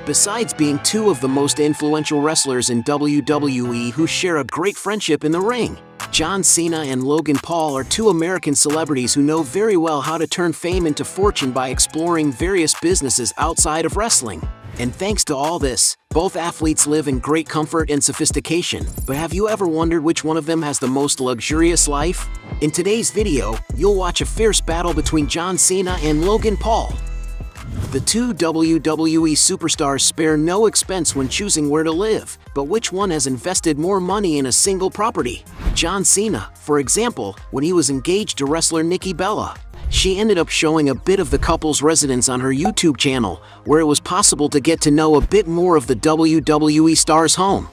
Besides being two of the most influential wrestlers in WWE who share a great friendship in the ring, John Cena and Logan Paul are two American celebrities who know very well how to turn fame into fortune by exploring various businesses outside of wrestling. And thanks to all this, both athletes live in great comfort and sophistication. But have you ever wondered which one of them has the most luxurious life? In today's video, you'll watch a fierce battle between John Cena and Logan Paul. The two WWE superstars spare no expense when choosing where to live, but which one has invested more money in a single property? John Cena, for example, when he was engaged to wrestler Nikki Bella. She ended up showing a bit of the couple's residence on her YouTube channel, where it was possible to get to know a bit more of the WWE star's home.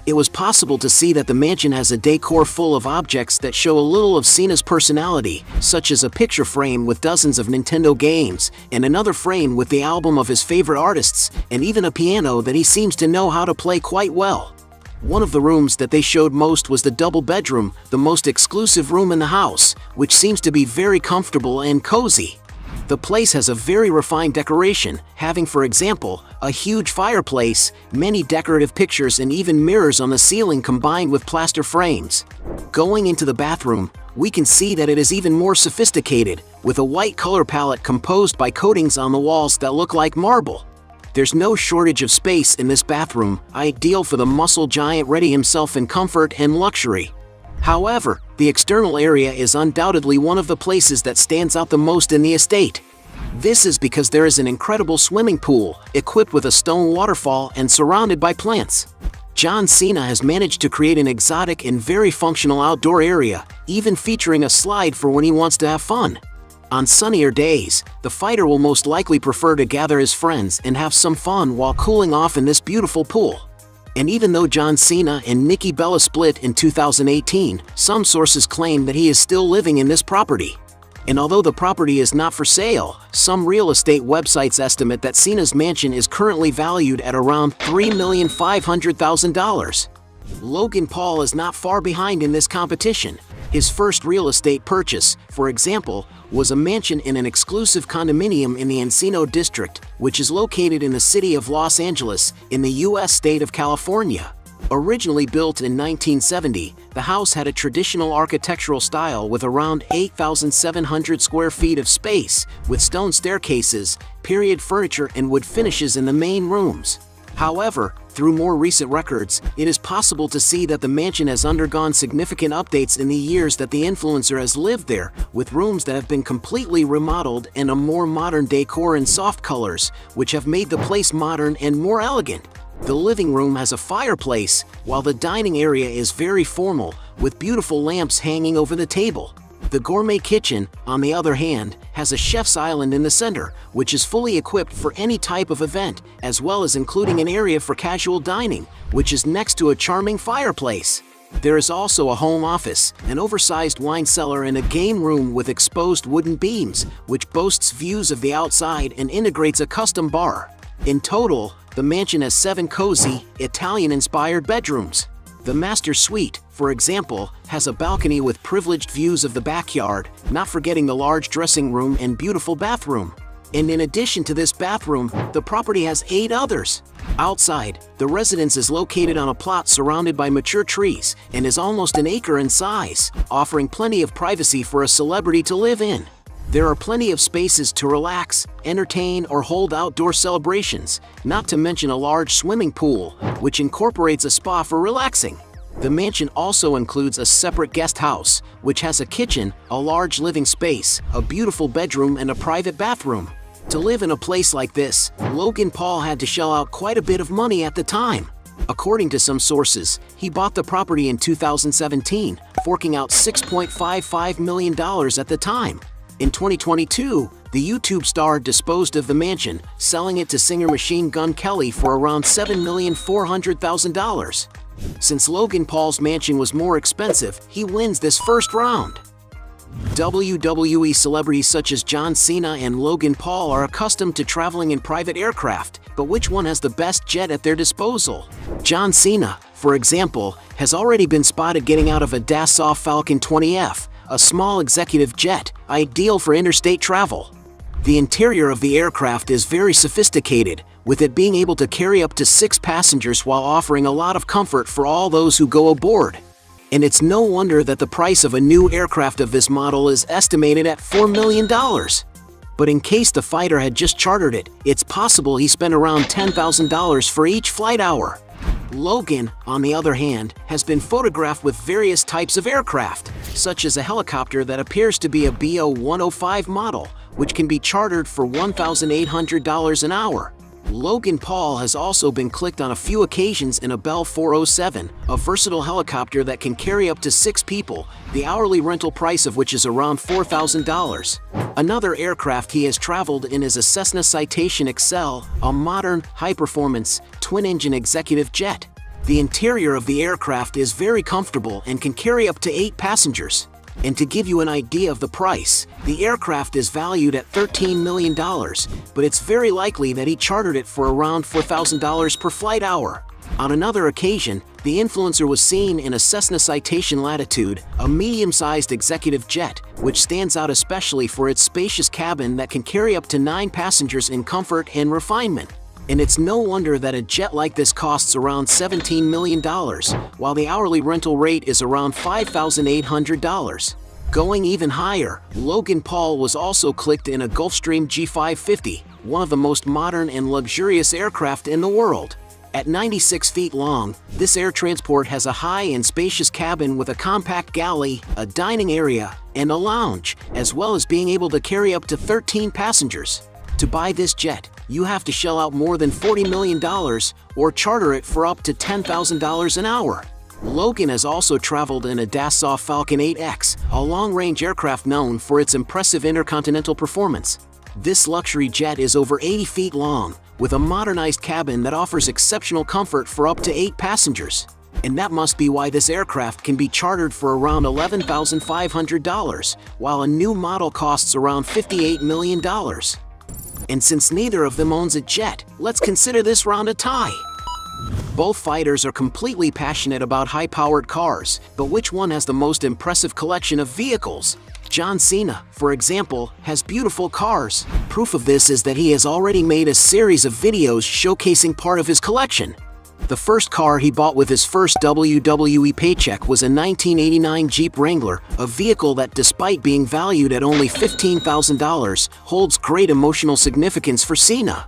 It was possible to see that the mansion has a decor full of objects that show a little of Cena's personality, such as a picture frame with dozens of Nintendo games, and another frame with the album of his favorite artists, and even a piano that he seems to know how to play quite well. One of the rooms that they showed most was the double bedroom, the most exclusive room in the house, which seems to be very comfortable and cozy. The place has a very refined decoration, having, for example, a huge fireplace, many decorative pictures, and even mirrors on the ceiling combined with plaster frames. Going into the bathroom, we can see that it is even more sophisticated, with a white color palette composed by coatings on the walls that look like marble. There's no shortage of space in this bathroom, ideal for the muscle giant ready himself in comfort and luxury. However, the external area is undoubtedly one of the places that stands out the most in the estate. This is because there is an incredible swimming pool, equipped with a stone waterfall and surrounded by plants. John Cena has managed to create an exotic and very functional outdoor area, even featuring a slide for when he wants to have fun. On sunnier days, the fighter will most likely prefer to gather his friends and have some fun while cooling off in this beautiful pool. And even though John Cena and Nikki Bella split in 2018, some sources claim that he is still living in this property. And although the property is not for sale, some real estate websites estimate that Cena's mansion is currently valued at around $3,500,000. Logan Paul is not far behind in this competition. His first real estate purchase, for example, was a mansion in an exclusive condominium in the Encino district, which is located in the city of Los Angeles, in the U.S. state of California. Originally built in 1970, the house had a traditional architectural style with around 8,700 square feet of space, with stone staircases, period furniture, and wood finishes in the main rooms. However, through more recent records, it is possible to see that the mansion has undergone significant updates in the years that the influencer has lived there, with rooms that have been completely remodeled and a more modern decor in soft colors, which have made the place modern and more elegant. The living room has a fireplace, while the dining area is very formal, with beautiful lamps hanging over the table. The gourmet kitchen, on the other hand, has a chef's island in the center, which is fully equipped for any type of event, as well as including an area for casual dining, which is next to a charming fireplace. There is also a home office, an oversized wine cellar, and a game room with exposed wooden beams, which boasts views of the outside and integrates a custom bar. In total, the mansion has 7 cozy, Italian-inspired bedrooms. The master suite, for example, has a balcony with privileged views of the backyard, not forgetting the large dressing room and beautiful bathroom. And in addition to this bathroom, the property has 8 others. Outside, the residence is located on a plot surrounded by mature trees and is almost an acre in size, offering plenty of privacy for a celebrity to live in. There are plenty of spaces to relax, entertain, or hold outdoor celebrations, not to mention a large swimming pool, which incorporates a spa for relaxing. The mansion also includes a separate guest house, which has a kitchen, a large living space, a beautiful bedroom, and a private bathroom. To live in a place like this, Logan Paul had to shell out quite a bit of money at the time. According to some sources, he bought the property in 2017, forking out $6.55 million at the time. In 2022, the YouTube star disposed of the mansion, selling it to singer Machine Gun Kelly for around $7,400,000. Since Logan Paul's mansion was more expensive, he wins this first round. WWE celebrities such as John Cena and Logan Paul are accustomed to traveling in private aircraft, but which one has the best jet at their disposal? John Cena, for example, has already been spotted getting out of a Dassault Falcon 20F, a small executive jet, ideal for interstate travel. The interior of the aircraft is very sophisticated, with it being able to carry up to 6 passengers while offering a lot of comfort for all those who go aboard. And it's no wonder that the price of a new aircraft of this model is estimated at $4 million. But in case the fighter had just chartered it, it's possible he spent around $10,000 for each flight hour. Logan, on the other hand, has been photographed with various types of aircraft, such as a helicopter that appears to be a BO-105 model, which can be chartered for $1,800 an hour. Logan Paul has also been clicked on a few occasions in a Bell 407, a versatile helicopter that can carry up to 6 people, the hourly rental price of which is around $4,000. Another aircraft he has traveled in is a Cessna Citation Excel, a modern, high-performance, twin-engine executive jet. The interior of the aircraft is very comfortable and can carry up to 8 passengers. And to give you an idea of the price, the aircraft is valued at $13 million, but it's very likely that he chartered it for around $4,000 per flight hour. On another occasion, the influencer was seen in a Cessna Citation Latitude, a medium-sized executive jet, which stands out especially for its spacious cabin that can carry up to 9 passengers in comfort and refinement. And it's no wonder that a jet like this costs around $17 million, while the hourly rental rate is around $5,800. Going even higher, Logan Paul was also clicked in a Gulfstream G550, one of the most modern and luxurious aircraft in the world. At 96 feet long, this air transport has a high and spacious cabin with a compact galley, a dining area, and a lounge, as well as being able to carry up to 13 passengers. To buy this jet, you have to shell out more than $40 million or charter it for up to $10,000 an hour. Logan has also traveled in a Dassault Falcon 8X, a long-range aircraft known for its impressive intercontinental performance. This luxury jet is over 80 feet long, with a modernized cabin that offers exceptional comfort for up to 8 passengers. And that must be why this aircraft can be chartered for around $11,500, while a new model costs around $58 million. And since neither of them owns a jet, let's consider this round a tie. Both fighters are completely passionate about high-powered cars, but which one has the most impressive collection of vehicles? John Cena, for example, has beautiful cars. Proof of this is that he has already made a series of videos showcasing part of his collection. The first car he bought with his first WWE paycheck was a 1989 Jeep Wrangler, a vehicle that, despite being valued at only $15,000, holds great emotional significance for Cena.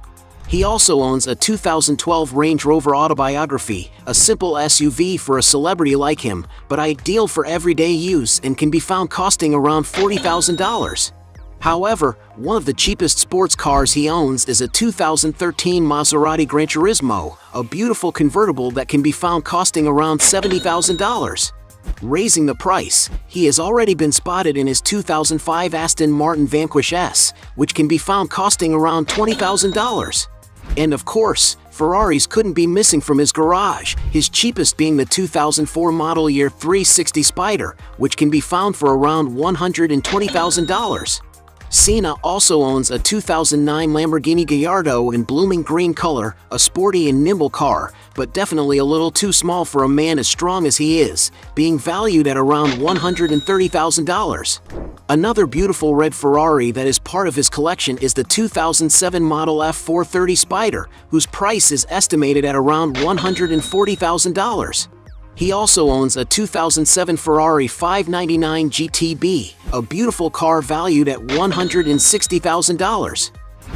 He also owns a 2012 Range Rover Autobiography, a simple SUV for a celebrity like him, but ideal for everyday use and can be found costing around $40,000. However, one of the cheapest sports cars he owns is a 2013 Maserati Gran Turismo, a beautiful convertible that can be found costing around $70,000. Raising the price, he has already been spotted in his 2005 Aston Martin Vanquish S, which can be found costing around $20,000. And of course, Ferraris couldn't be missing from his garage, his cheapest being the 2004 model year 360 Spider, which can be found for around $120,000. Cena also owns a 2009 Lamborghini Gallardo in blooming green color, a sporty and nimble car, but definitely a little too small for a man as strong as he is, being valued at around $130,000. Another beautiful red Ferrari that is part of his collection is the 2007 model F430 Spider, whose price is estimated at around $140,000. He also owns a 2007 Ferrari 599 GTB, a beautiful car valued at $160,000.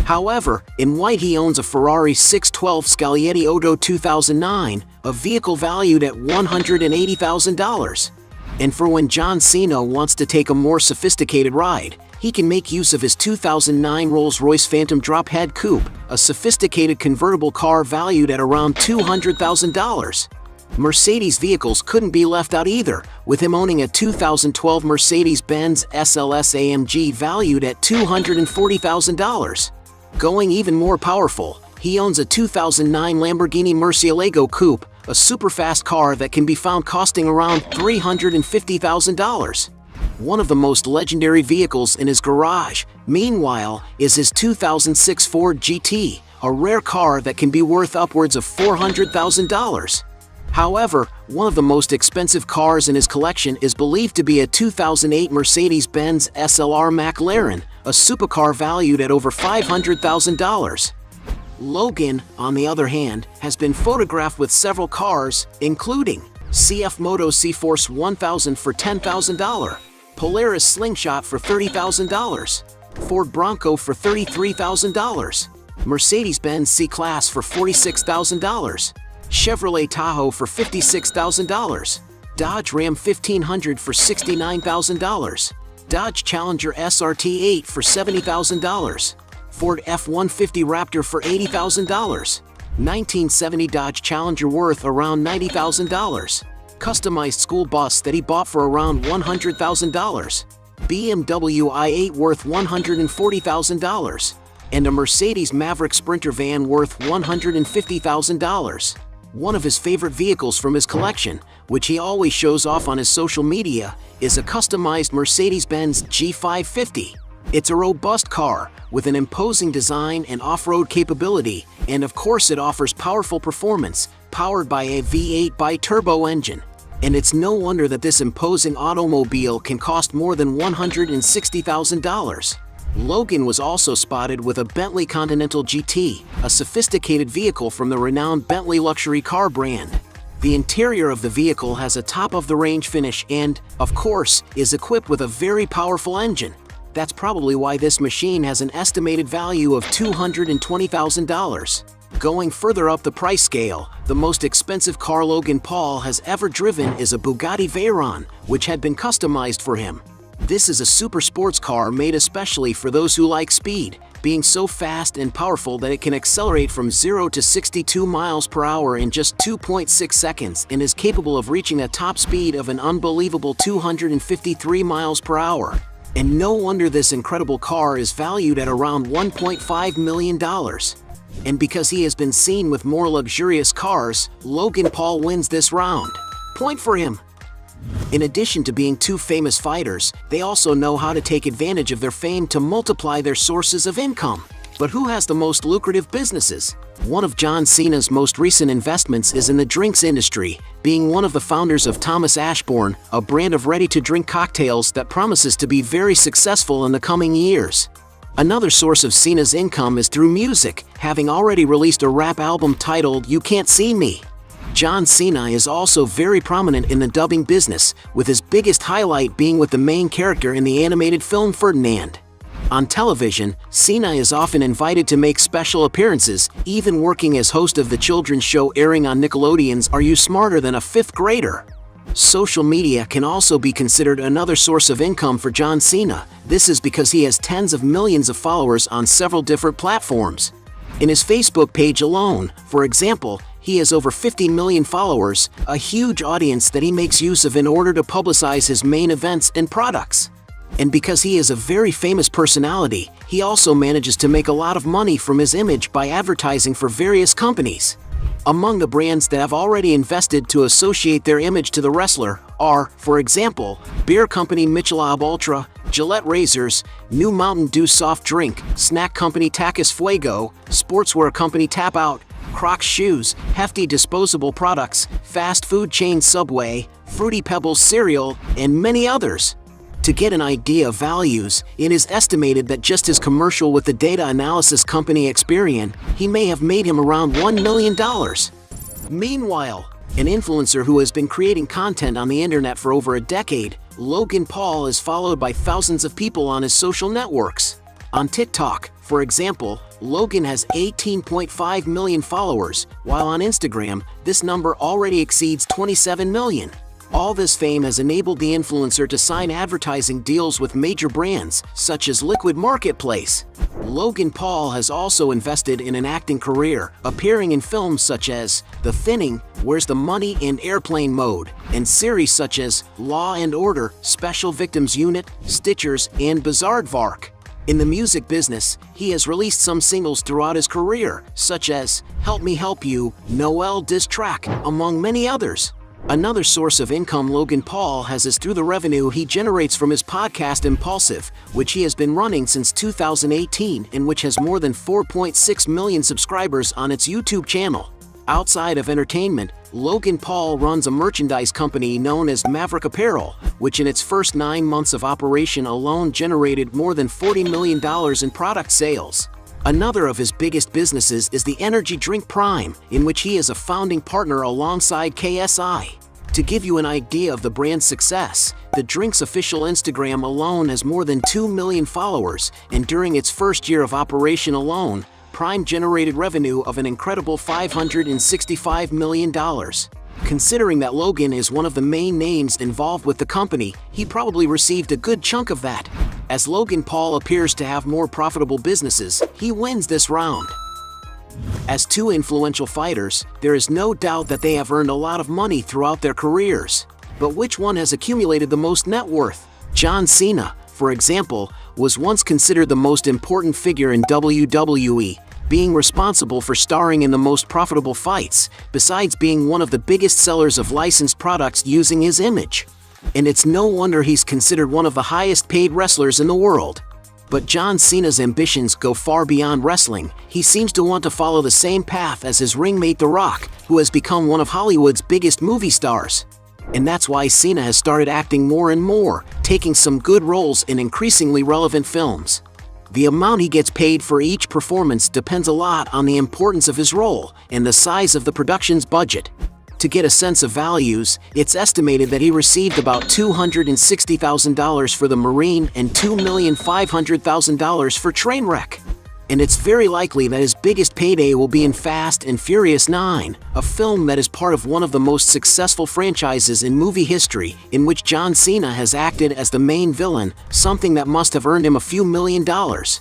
However, in white he owns a Ferrari 612 Scaglietti Odo 2009, a vehicle valued at $180,000. And for when John Cena wants to take a more sophisticated ride, he can make use of his 2009 Rolls-Royce Phantom Drophead Coupe, a sophisticated convertible car valued at around $200,000. Mercedes vehicles couldn't be left out either, with him owning a 2012 Mercedes-Benz SLS AMG valued at $240,000. Going even more powerful, he owns a 2009 Lamborghini Murcielago Coupe, a super-fast car that can be found costing around $350,000. One of the most legendary vehicles in his garage, meanwhile, is his 2006 Ford GT, a rare car that can be worth upwards of $400,000. However, one of the most expensive cars in his collection is believed to be a 2008 Mercedes-Benz SLR McLaren, a supercar valued at over $500,000. Logan, on the other hand, has been photographed with several cars, including CF Moto C-Force 1000 for $10,000, Polaris Slingshot for $30,000, Ford Bronco for $33,000, Mercedes-Benz C-Class for $46,000, Chevrolet Tahoe for $56,000, Dodge Ram 1500 for $69,000, Dodge Challenger SRT8 for $70,000, Ford F-150 Raptor for $80,000, 1970 Dodge Challenger worth around $90,000, customized school bus that he bought for around $100,000, BMW i8 worth $140,000, and a Mercedes Maverick Sprinter van worth $150,000. One of his favorite vehicles from his collection, which he always shows off on his social media, is a customized Mercedes-Benz G550. It's a robust car with an imposing design and off-road capability, and of course it offers powerful performance, powered by a V8 bi-turbo engine. And it's no wonder that this imposing automobile can cost more than $160,000. Logan was also spotted with a Bentley Continental GT, a sophisticated vehicle from the renowned Bentley luxury car brand. The interior of the vehicle has a top-of-the-range finish and, of course, is equipped with a very powerful engine. That's probably why this machine has an estimated value of $220,000. Going further up the price scale, the most expensive car Logan Paul has ever driven is a Bugatti Veyron, which had been customized for him. This is a super sports car made especially for those who like speed, being so fast and powerful that it can accelerate from 0 to 62 miles per hour in just 2.6 seconds and is capable of reaching a top speed of an unbelievable 253 miles per hour. And no wonder this incredible car is valued at around $1.5 million. And because he has been seen with more luxurious cars, Logan Paul wins this round. Point for him. In addition to being two famous fighters, they also know how to take advantage of their fame to multiply their sources of income. But who has the most lucrative businesses? One of John Cena's most recent investments is in the drinks industry, being one of the founders of Thomas Ashbourne, a brand of ready-to-drink cocktails that promises to be very successful in the coming years. Another source of Cena's income is through music, having already released a rap album titled You Can't See Me. John Cena is also very prominent in the dubbing business, with his biggest highlight being with the main character in the animated film Ferdinand. On television, Cena is often invited to make special appearances, even working as host of the children's show airing on Nickelodeon's Are You Smarter Than a Fifth Grader? Social media can also be considered another source of income for John Cena. This is because he has tens of millions of followers on several different platforms. In his Facebook page alone, for example, he has over 50 million followers, a huge audience that he makes use of in order to publicize his main events and products. And because he is a very famous personality, he also manages to make a lot of money from his image by advertising for various companies. Among the brands that have already invested to associate their image to the wrestler are, for example, beer company Michelob Ultra, Gillette Razors, New Mountain Dew soft drink, snack company Tacos Fuego, sportswear company Tap Out, Crocs shoes, Hefty disposable products, fast food chain Subway, Fruity Pebbles cereal, and many others. To get an idea of values, it is estimated that just his commercial with the data analysis company Experian, he may have made him around $1 million. Meanwhile, an influencer who has been creating content on the internet for over a decade, Logan Paul is followed by thousands of people on his social networks. On TikTok, for example, Logan has 18.5 million followers, while on Instagram, this number already exceeds 27 million. All this fame has enabled the influencer to sign advertising deals with major brands, such as Liquid Marketplace. Logan Paul has also invested in an acting career, appearing in films such as The Thinning, Where's the Money and Airplane Mode, and series such as Law and Order, Special Victims Unit, Stitchers, and Bizaardvark. In the music business, he has released some singles throughout his career, such as Help Me Help You, Noel Diss Track, among many others. Another source of income Logan Paul has is through the revenue he generates from his podcast Impulsive, which he has been running since 2018 and which has more than 4.6 million subscribers on its YouTube channel. Outside of entertainment, Logan Paul runs a merchandise company known as Maverick Apparel, which in its first 9 months of operation alone generated more than $40 million in product sales. Another of his biggest businesses is the energy drink Prime, in which he is a founding partner alongside KSI. To give you an idea of the brand's success, the drink's official Instagram alone has more than 2 million followers, and during its first year of operation alone, Prime generated revenue of an incredible $565 million. Considering that Logan is one of the main names involved with the company, he probably received a good chunk of that. As Logan Paul appears to have more profitable businesses, he wins this round. As two influential fighters, there is no doubt that they have earned a lot of money throughout their careers. But which one has accumulated the most net worth? John Cena, for example, was once considered the most important figure in WWE, being responsible for starring in the most profitable fights, besides being one of the biggest sellers of licensed products using his image. And it's no wonder he's considered one of the highest paid wrestlers in the world. But John Cena's ambitions go far beyond wrestling. He seems to want to follow the same path as his ringmate The Rock, who has become one of Hollywood's biggest movie stars. And that's why Cena has started acting more and more, taking some good roles in increasingly relevant films. The amount he gets paid for each performance depends a lot on the importance of his role and the size of the production's budget. To get a sense of values, it's estimated that he received about $260,000 for The Marine and $2,500,000 for Trainwreck. And it's very likely that his biggest payday will be in Fast and Furious 9, a film that is part of one of the most successful franchises in movie history, in which John Cena has acted as the main villain, something that must have earned him a few $1,000,000.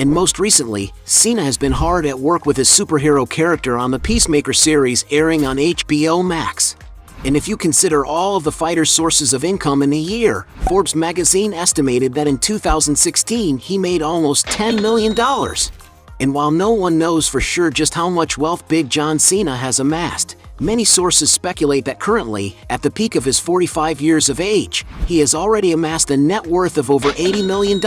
And most recently, Cena has been hard at work with his superhero character on the Peacemaker series airing on HBO Max. And if you consider all of the fighter's sources of income in a year, Forbes magazine estimated that in 2016 he made almost $10 million. And while no one knows for sure just how much wealth Big John Cena has amassed, many sources speculate that currently, at the peak of his 45 years of age, he has already amassed a net worth of over $80 million.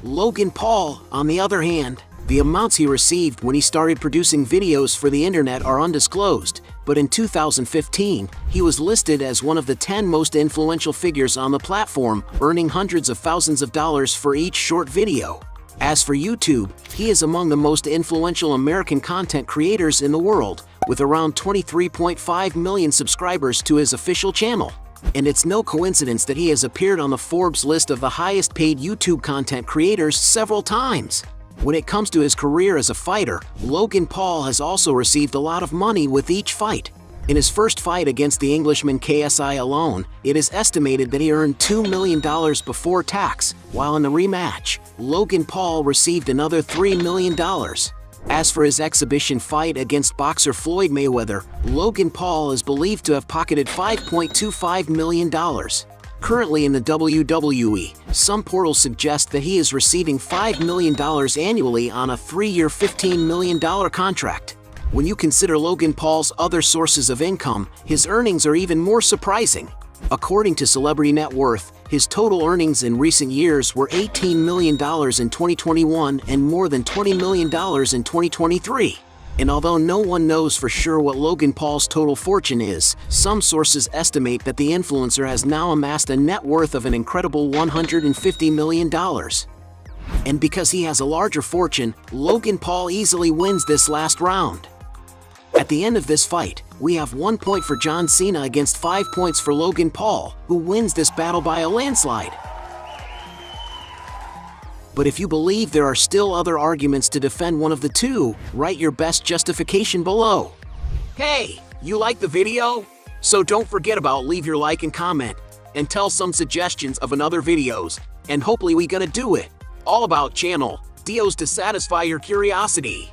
Logan Paul, on the other hand, the amounts he received when he started producing videos for the internet are undisclosed, but in 2015, he was listed as one of the 10 most influential figures on the platform, earning hundreds of thousands of dollars for each short video. As for YouTube, he is among the most influential American content creators in the world, with around 23.5 million subscribers to his official channel. And it's no coincidence that he has appeared on the Forbes list of the highest paid YouTube content creators several times. When it comes to his career as a fighter, Logan Paul has also received a lot of money with each fight. In his first fight against the Englishman KSI alone, it is estimated that he earned $2 million before tax, while in the rematch, Logan Paul received another $3 million. As for his exhibition fight against boxer Floyd Mayweather, Logan Paul is believed to have pocketed $5.25 million. Currently in the WWE, some portals suggest that he is receiving $5 million annually on a 3-year $15 million contract. When you consider Logan Paul's other sources of income, his earnings are even more surprising. According to Celebrity Net Worth, his total earnings in recent years were $18 million in 2021 and more than $20 million in 2023. And although no one knows for sure what Logan Paul's total fortune is, some sources estimate that the influencer has now amassed a net worth of an incredible $150 million. And because he has a larger fortune, Logan Paul easily wins this last round. At the end of this fight, we have 1 point for John Cena against 5 points for Logan Paul, who wins this battle by a landslide. But if you believe there are still other arguments to defend one of the two, write your best justification below. Hey, you like the video? So don't forget about leave your like and comment, and tell some suggestions of another videos, and hopefully we gonna do it. All about channel, deals to satisfy your curiosity.